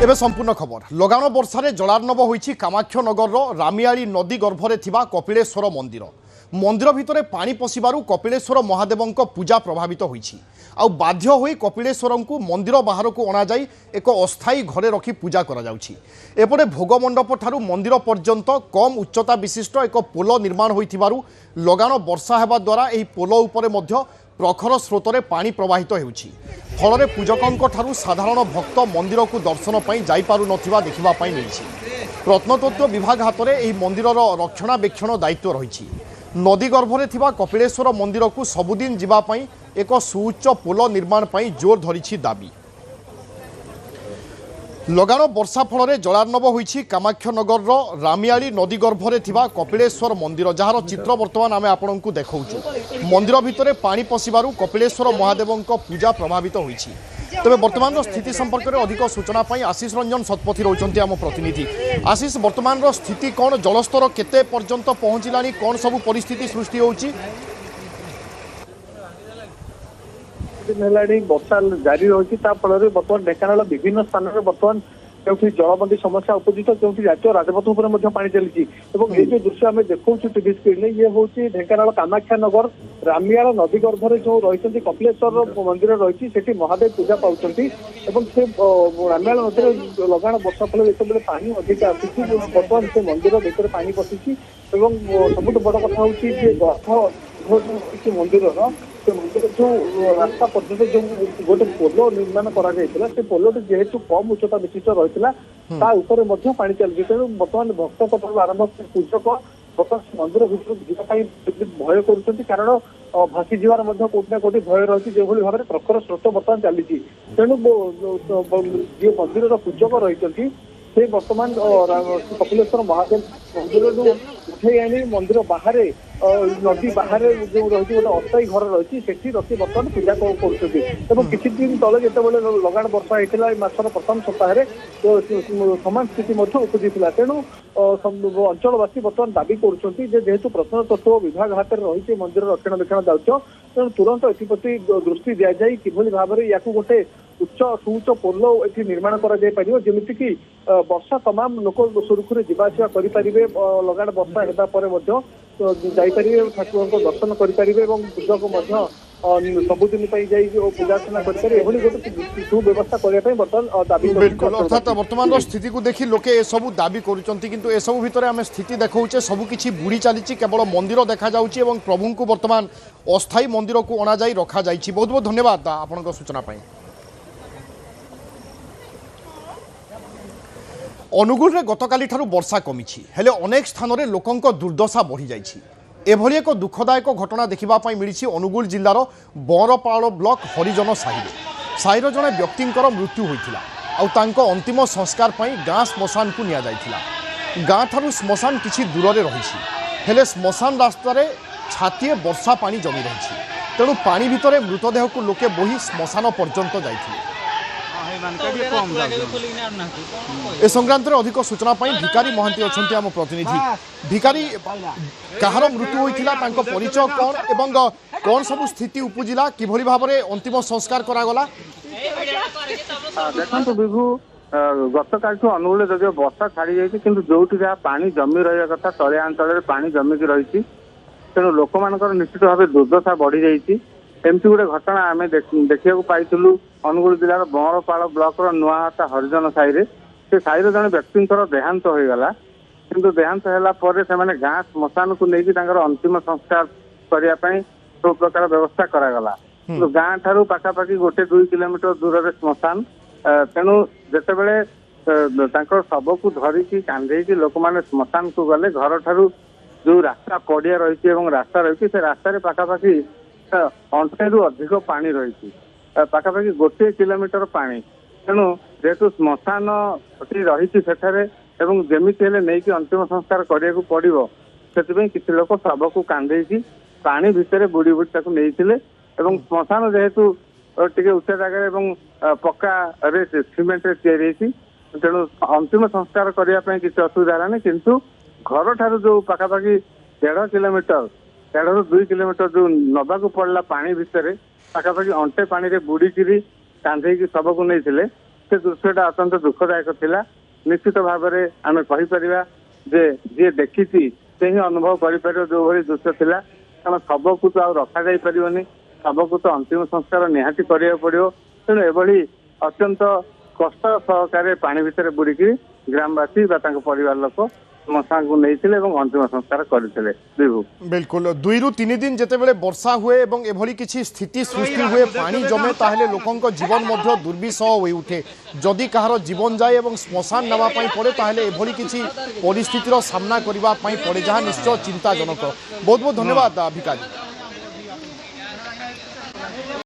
एबे संपूर्ण खबर लगाण वर्षार जलार्णव होईछि कामाक्षनगर रामियाली नदी गर्भरे थिबा कपिलेश्वर मंदिर। मंदिर भितरे पानी पशिबारु कपिलेश्वर महादेवंक पूजा प्रभावित होईछि। आउ बाध्य होई कपिलेश्वरंकु मंदिर बाहर को अणा जाई एक अस्थायी घरे रखी पूजा करा जाउछि। एपटे भोग मंडप ठारू मंदिर पर्यंत कम उच्चता विशिष्ट एक पोल निर्माण होइथिबारु लगाण वर्षा हेबा द्वारा एही पोल उपरे मध्य प्रखर स्रोतरे पानी प्रवाहित हेउछि। फल पूजकों ठारू साधारण भक्त मंदिर को दर्शन पर जापार नथिबा देखिबा पई मिलिछि। प्रत्नतत्व विभाग हाथ में यह मंदिर रक्षणाबेक्षण दायित्व रही। नदी गर्भरे थिबा कपिलेश्वर मंदिर को सबुदिन जीवाई एक सुउच्च पोल निर्माण पर जोर धरी दाबी। लगाण वर्षा फल जलार्णव होईछि कामाक्षनगर रामियाली नदी गर्भरे थिबा कपिलेश्वर मंदिर, जार चित्र बर्तमान आमे आपनकु देखाउछु। मंदिर भितरे पानी पशिबारु कपिलेश्वर महादेवंक पूजा प्रभावित होईछि। तबे वर्तमान स्थिति संपर्क में अधिक सूचना पाई आशीष रंजन सतपथी रहउछन्ती आम प्रतिनिधि। आशीष, वर्तमान स्थिति कौन, जलस्तर केते पर्यंत पहुँचलानी, कौन सब परिस्थिति सृष्टि होउछि? वर्षा जारी रही फल बर्तमान ढेंकानाल विभिन्न स्थान में बर्तमान क्योंकि जलबंदी समस्या उपजित क्योंकि राज्य राजपथ उपर पानी चली। ये जो दृश्य आम देखा टीवी स्क्रीन ये हूँ ढेंकानाल कामाक्षानगर रामियाल नदी गर्भरे जो रही कपिलेश्वर मंदिर रही से महादेव पूजा पाँच रामियाल नदी लगाण वर्षा फल जो पानी अधिक आसी बर्तमान से मंदिर भीतर पानी पशिची। सबुठ बड़ कथा हूँ गर्भ मंदिर से मंदिर जो रास्ता पर्यटन जो गोटे पोल निर्माण कर पोल जेहेतु कम उच्चता विशिष्ट रही ऊपर पानी चलती। तेणु बर्तमान भक्त आरंभ पूजक बर्तमान मंदिर भर भय कर कारण भासी जीवार कोटना कोटी भय रही जो भाव में प्रखर स्रोत बर्तमान चली। तेणु जो मंदिर पूजक रही से बर्तमान कपिलेश्वर महादेव मंदिर उठे आनी मंदिर बाहर नदी बाहर जो रही गोटे अस्थायी घर रही से रखी बर्तमान पूजा कर किसी दिन तले जो लगाण वर्षा होता मासर प्रथम सप्ताह समान स्थिति उपजी। तेणु अंचलवासी बर्तमान दाबी करेतु प्रत्नतत्व विभाग हाथ में रही मंदिर रक्षणाबेक्षण दायित्व। तेणु तुरंत एप्रति दृष्टि दि जाए किभली भाव में या गोटे उच्च सुउच्च पोल ये निर्माण करमितिक वर्षा तमाम लोक सुरुखुरे जावासवा करें लगाण वर्षा होगापर ठाकुर दर्शन करेंगे पूजक सबुदिन पूजा अर्चना करें गोटे सुव्यवस्था करने बर्तमान दाबी। अर्थात वर्तमान स्थिति को देखी लोके ए सब दाबी करुँच ए सब भितर आम स्थिति देखा सबकि बुड़ी चली केवल मंदिर देखा जाऊँगी प्रभु को वर्तमान अस्थायी मंदिर को अणा जा रखा जाइए। बहुत बहुत धन्यवाद आपन सूचना। अनुगुल रे गतकाली ठारू वर्षा कमी हेले अनेक स्थान रे लोकंक दुर्दशा बढ़ी जाइछि। एभली एक दुखदायक घटना देखा मिली अनुगुल जिलार बरपाड़ ब्लॉक हरिजन साहिर जड़े व्यक्तिंकर मृत्यु होइथिला आउ तांको अंतिम संस्कार पई गाँ श्मशान को निया जाइथिला। गाँ ठारू श्मशान किछि दूर रे रहिछि हेले श्मशान रास्ता रे छातीए वर्षा पानी जमी रहिछि। तेणु पानी भितरे मृतदेह को लोके बोही श्मशान पर्यंत जाइथिले। ए संक्रांत अधिक सूचना भिकारी महांती अच्छा आम प्रतिनिधि। भिकारी कहार मृत्यु होइथिला, तांको परिचय कौन एवं कौन सब स्थिति उपजिला, किभली भाव में अंतिम संस्कार करागला? देखो विभु गतकाल अनुगुल जदिव वर्षा छाड़ी जाइए कि जो जहाँ पानी जमी रहा कथा तलिया अंचल पानी जमिकी रही तेणु लोक मान निश्चित भाव दुर्दशा बढ़ी जाइए। एमती गोटे घटना आम देखा पाइलु अनुगुल जिलार बरपाड़ ब्लॉक नुआहाटा हरिजन साहि से साहिर जड़े व्यक्ति देहांत होगला किंतु देहांत है से गाँ श्मशान को लेकिन अंतिम संस्कार करने सब प्रकार व्यवस्था करागला। तो गाँ ठारू पाखापाखि 1-2 किलोमीटर दूर में श्मशान। तेणु जिते शव को धरिकी कांधेकी लोक मैंने श्मशान को गले घर ठारू जो रास्ता पड़िया रही रास्ता रही से रास्तार पाखापाखि अंठारू अधिक पानी रही पाखापाखि 1 किलोमीटर पानी। तेणु जेहेतु श्मशान रही जमी नहीं कि अंतिम संस्कार करने को पड़ो से किसी लोग शव को कांधेकी पानी भितर बुड़ी बुड़ी नहीं श्मशान जेहेतु टे उच्च जगह पक्का सीमेंट या तेणु अंतिम संस्कार करने किसी असुविधा है किंतु घर ठारू जो पाखापाखि 1.5 किलोमीटर 1.5-2 किलोमीटर जो नबाक पड़ला पानी भितर पाखापाखि अंटे पानी रे बुड़ीकी कांधेकी शव को नहीं से दृश्यटा अत्यंत दुखदायक थिला। निश्चित भाव में आम कहीपर जे जी देखी से ही अनुभव कर जो भली दृश्य थिला। कारण शव को तो रखा जा पारनी, शव को तो अंतिम संस्कार निहाती करा पड़ो। तेणु एभली अत्यंत कष्ट सहकारे पानी भितर बुड़िकी ग्रामवासी परिवार लोक श्मशान को नहीं अंतिम संस्कार करते। बिल्कुल 2 ରୁ 3 दिन जितेबाला वर्षा हुए और एभली किसी स्थिति सृष्टि हुए पानी जमे ताहले लोकंक जीवन मध्य दुर्विषह हो उठे। जदि कहार जीवन जाए और श्मशान नावाई पड़े ताहले एभली किसी परिस्थितिर सामना करने पड़े जहाँ निश्चय चिंताजनक। बहुत बहुत धन्यवाद भिकाजी।